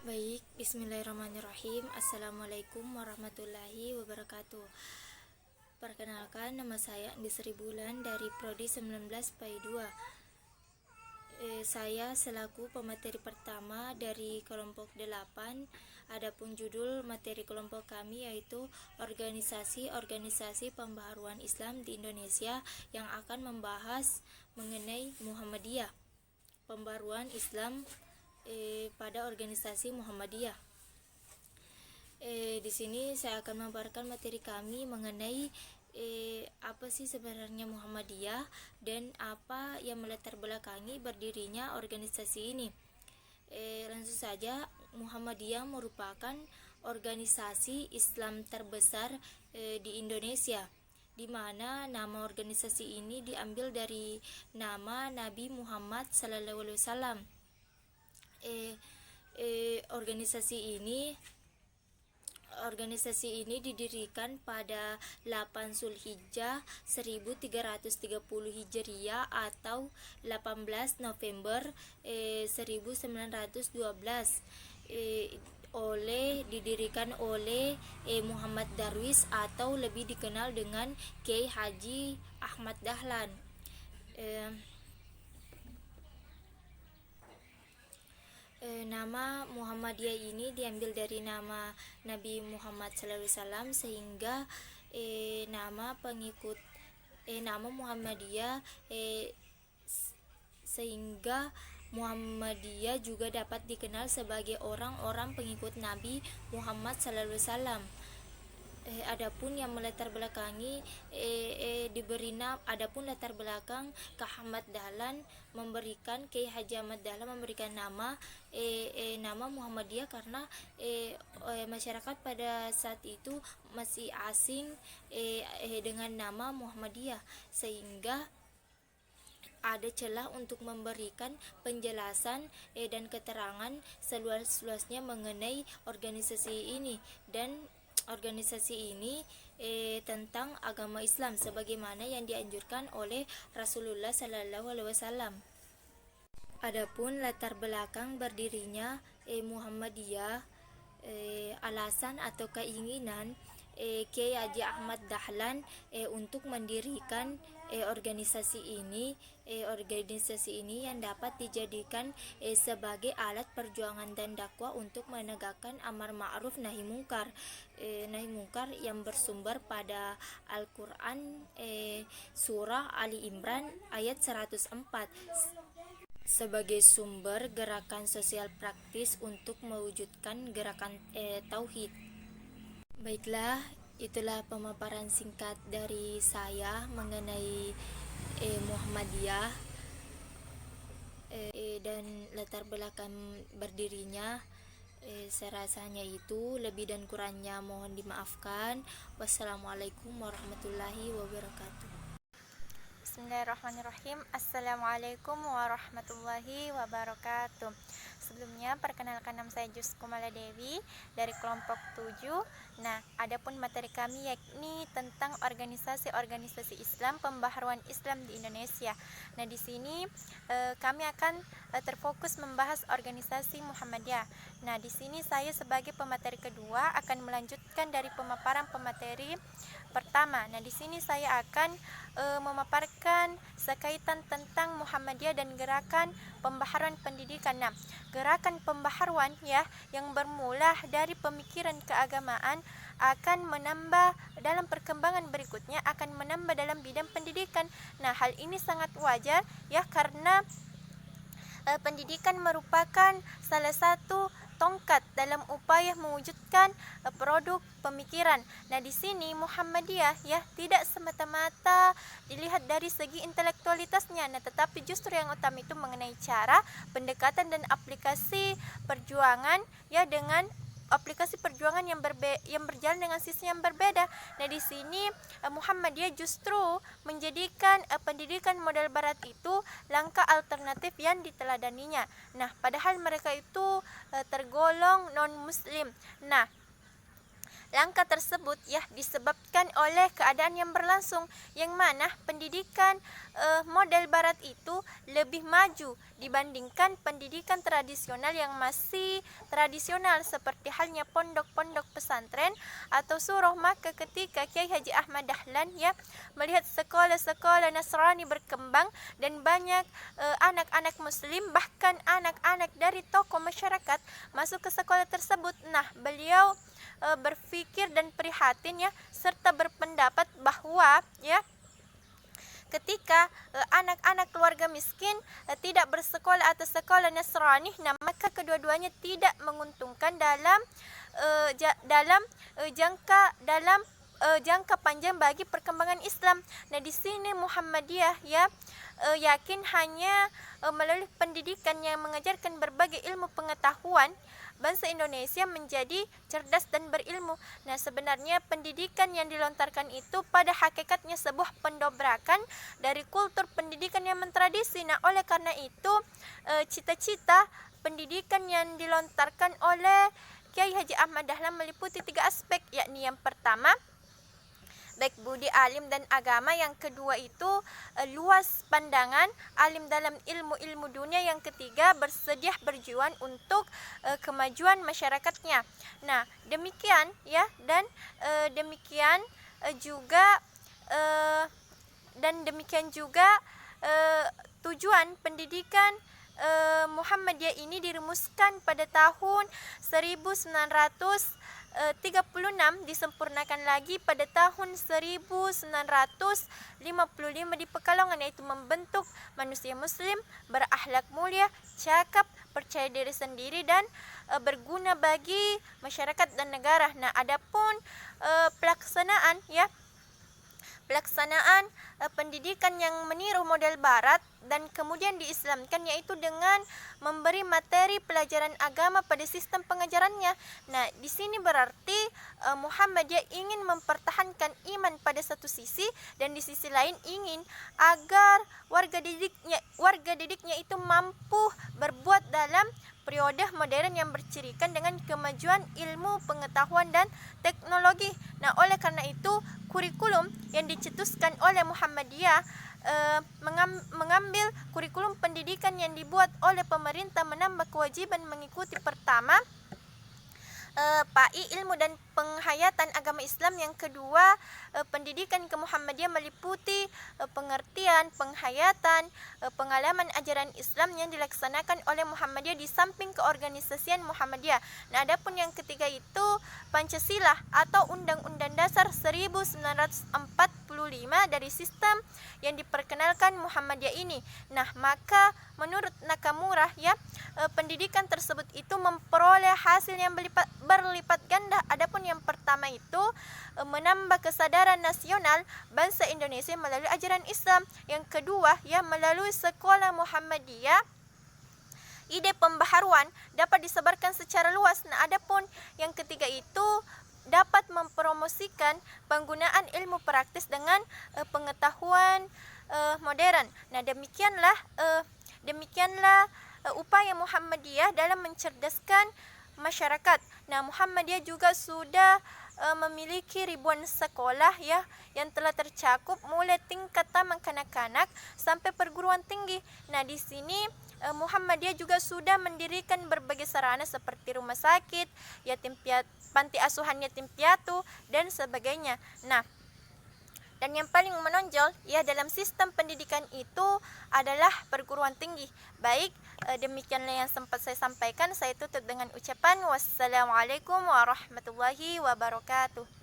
Baik, bismillahirrahmanirrahim. Assalamualaikum warahmatullahi wabarakatuh. Perkenalkan, nama saya Andi Sri Bulan dari Prodi 19 PAI 2. Saya selaku pemateri pertama dari kelompok 8. Adapun judul materi kelompok kami yaitu organisasi-organisasi pembaharuan Islam di Indonesia yang akan membahas mengenai Muhammadiyah, pembaharuan Islam pada organisasi Muhammadiyah. Di sini saya akan memaparkan materi kami mengenai apa sih sebenarnya Muhammadiyah dan apa yang melatar belakangi berdirinya organisasi ini. Langsung saja, Muhammadiyah merupakan organisasi Islam terbesar di Indonesia, di mana nama organisasi ini diambil dari nama Nabi Muhammad SAW. Organisasi ini didirikan pada 8 Zulhijjah 1330 Hijriah atau 18 November 1912 didirikan oleh Muhammad Darwis atau lebih dikenal dengan Kiai Haji Ahmad Dahlan. Nama Muhammadiyah ini diambil dari nama Nabi Muhammad SAW, sehingga nama Muhammadiyah juga dapat dikenal sebagai orang-orang pengikut Nabi Muhammad SAW. Adapun yang melatar belakangi adapun latar belakang Ahmad Dahlan memberikan Kiai Haji Ahmad Dahlan memberikan nama Muhammadiyah karena masyarakat pada saat itu masih asing dengan nama Muhammadiyah, sehingga ada celah untuk memberikan penjelasan dan keterangan seluas-luasnya mengenai organisasi ini, dan organisasi ini tentang agama Islam sebagaimana yang dianjurkan oleh Rasulullah SAW. Adapun latar belakang berdirinya Muhammadiyah, alasan atau keinginan Kiai Haji Ahmad Dahlan untuk mendirikan organisasi ini yang dapat dijadikan sebagai alat perjuangan dan dakwah untuk menegakkan amar ma'ruf nahi mungkar yang bersumber pada Al-Quran surah Ali Imran ayat 104 sebagai sumber gerakan sosial praktis untuk mewujudkan gerakan tauhid. Baiklah, itulah pemaparan singkat dari saya mengenai Muhammadiyah dan latar belakang berdirinya. Saya rasanya itu lebih dan kurangnya mohon dimaafkan. Wassalamualaikum warahmatullahi wabarakatuh. Bismillahirrahmanirrahim. Assalamualaikum warahmatullahi wabarakatuh. Sebelumnya, perkenalkan, nama saya Jus Kumala Dewi dari kelompok 7. Nah, adapun materi kami yakni tentang organisasi-organisasi Islam, pembaharuan Islam di Indonesia. Nah, di sini kami akan terfokus membahas organisasi Muhammadiyah. Nah, di sini saya sebagai pemateri kedua akan melanjutkan dari pemaparan pemateri pertama. Nah, di sini saya akan memaparkan sekaitan tentang Muhammadiyah dan gerakan pembaharuan pendidikan. Nah, gerakan pembaharuan yang bermula dari pemikiran keagamaan akan menambah dalam perkembangan berikutnya, akan menambah dalam bidang pendidikan. Nah, hal ini sangat wajar karena pendidikan merupakan salah satu tongkat dalam upaya mewujudkan produk pemikiran. Nah, di sini Muhammadiyah tidak semata-mata dilihat dari segi intelektualitasnya, tetapi justru yang utama itu mengenai cara, pendekatan dan aplikasi perjuangan dengan aplikasi perjuangan yang berjalan dengan sisi yang berbeda. Nah, di sini Muhammadiyah justru menjadikan pendidikan model barat itu langkah alternatif yang diteladaninya. Nah, padahal mereka itu tergolong non muslim. Nah, Langkah tersebut ya disebabkan oleh keadaan yang berlangsung, yang mana pendidikan model barat itu lebih maju dibandingkan pendidikan tradisional yang masih tradisional, seperti halnya pondok-pondok pesantren atau surau. Maka ketika Kiai Haji Ahmad Dahlan ya melihat sekolah-sekolah Nasrani berkembang dan banyak anak-anak muslim, bahkan anak-anak dari tokoh masyarakat masuk ke sekolah tersebut, nah beliau berpikir dan prihatin ya, serta berpendapat bahwa ya ketika anak-anak keluarga miskin tidak bersekolah atau sekolah Nasrani, nah maka kedua-duanya tidak menguntungkan dalam jangka panjang bagi perkembangan Islam. Nah di sini Muhammadiyah ya yakin hanya melalui pendidikan yang mengajarkan berbagai ilmu pengetahuan, bangsa Indonesia menjadi cerdas dan berilmu. Nah sebenarnya pendidikan yang dilontarkan itu pada hakikatnya sebuah pendobrakan dari kultur pendidikan yang mentradisi. Nah oleh karena itu cita-cita pendidikan yang dilontarkan oleh Kiai Haji Ahmad Dahlan meliputi 3 aspek, yakni yang pertama baik budi alim dan agama, yang kedua itu luas pandangan alim dalam ilmu-ilmu dunia, yang ketiga bersedia berjuang untuk kemajuan masyarakatnya. Nah demikian ya, dan demikian juga tujuan pendidikan Muhammadiyah ini dirumuskan pada tahun 1936, disempurnakan lagi pada tahun 1955 di Pekalongan, yaitu membentuk manusia muslim berakhlak mulia, cakap, percaya diri sendiri, dan berguna bagi masyarakat dan negara. Nah adapun pelaksanaan pendidikan yang meniru model barat dan kemudian diislamkan, yaitu dengan memberi materi pelajaran agama pada sistem pengajarannya. Nah di sini berarti Muhammadiyah ingin mempertahankan iman pada satu sisi, dan di sisi lain ingin agar warga didiknya itu mampu berbuat dalam periode modern yang bercirikan dengan kemajuan ilmu, pengetahuan, dan teknologi. Nah oleh karena itu kurikulum yang dicetuskan oleh Muhammadiyah mengambil kurikulum pendidikan yang dibuat oleh pemerintah, menambah kewajiban mengikuti pertama PAI ilmu dan penghayatan agama Islam. Yang kedua, pendidikan ke Muhammadiyah meliputi pengertian, penghayatan, pengalaman ajaran Islam yang dilaksanakan oleh Muhammadiyah di samping keorganisasian Muhammadiyah. Nah adapun yang ketiga itu Pancasila atau Undang-Undang Dasar 1945 dari sistem yang diperkenalkan Muhammadiyah ini. Nah maka menurut Nakamura ya pendidikan tersebut itu memperoleh hasil yang berlipat ganda. Adapun yang pertama itu menambah kesadaran nasional bangsa Indonesia melalui ajaran Islam. Yang kedua ya melalui sekolah Muhammadiyah ide pembaharuan dapat disebarkan secara luas. Nah adapun yang ketiga itu dapat mempromosikan penggunaan ilmu praktis dengan pengetahuan modern. Nah demikianlah upaya Muhammadiyah dalam mencerdaskan masyarakat. Nah Muhammadiyah juga sudah memiliki ribuan sekolah ya yang telah tercakup mulai tingkat taman kanak-kanak sampai perguruan tinggi. Nah di sini Muhammadiyah juga sudah mendirikan berbagai sarana seperti rumah sakit, panti asuhan yatim piatu, dan sebagainya. Nah dan yang paling menonjol ya dalam sistem pendidikan itu adalah perguruan tinggi. Baik, demikianlah yang sempat saya sampaikan. Saya tutup dengan ucapan wassalamualaikum warahmatullahi wabarakatuh.